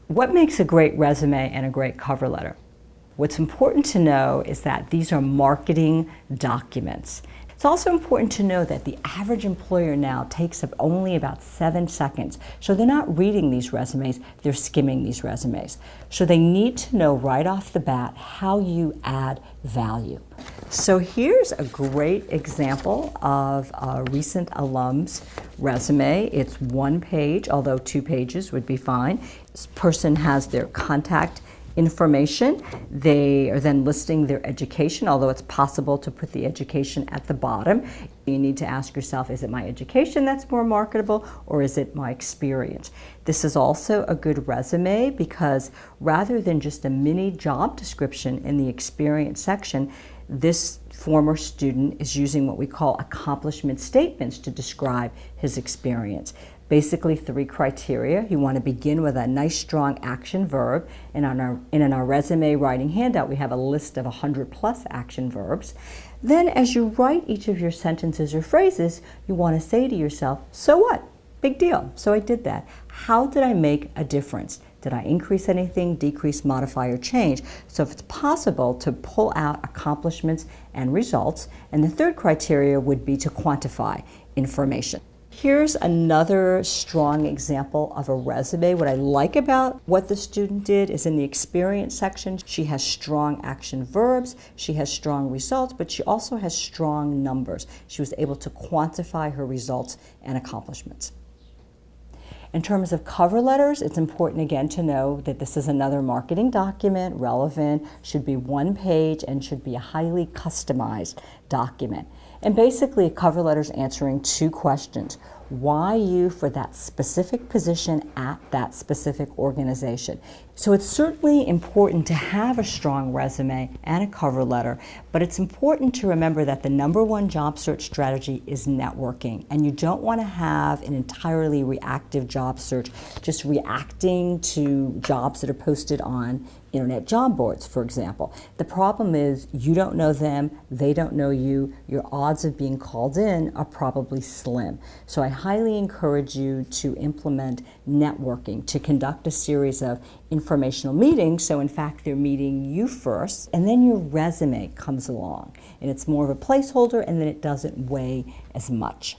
What makes a great resume and a great cover letter? What's important to know is that these are marketing documents. It's also important to know that the average employer now takes up only about 7 seconds. So they're not reading these resumes, they're skimming these resumes. So they need to know right off the bat how you add value. So here's a great example of a recent alum's resume. It's 1 page, although 2 pages would be fine. This person has their contact information. They are then listing their education, although it's possible to put the education at the bottom. You need to ask yourself, is it my education that's more marketable, or is it my experience? This is also a good resume because rather than just a mini job description in the experience section, this former student is using what we call accomplishment statements to describe his experience. Basically 3 criteria. You want to begin with a nice strong action verb, and in our resume writing handout we have a list of 100+ action verbs. Then as you write each of your sentences or phrases, you want to say to yourself, so what? Big deal. So I did that. How did I make a difference? Did I increase anything, decrease, modify, or change? So if it's possible to pull out accomplishments and results. And the 3rd criteria would be to quantify information. Here's another strong example of a resume. What I like about what the student did is in the experience section, she has strong action verbs, she has strong results, but she also has strong numbers. She was able to quantify her results and accomplishments. In terms of cover letters, it's important again to know that this is another marketing document, relevant, should be 1 page, and should be a highly customized document. And basically a cover letter is answering 2 questions. Why you for that specific position at that specific organization? So it's certainly important to have a strong resume and a cover letter, but it's important to remember that the #1 job search strategy is networking, and you don't want to have an entirely reactive job search, just reacting to jobs that are posted on internet job boards, for example. The problem is you don't know them, they don't know you, your odds of being called in are probably slim. So I highly encourage you to implement networking, to conduct a series of informational meetings, so in fact they're meeting you first, and then your resume comes along, and it's more of a placeholder, and then it doesn't weigh as much.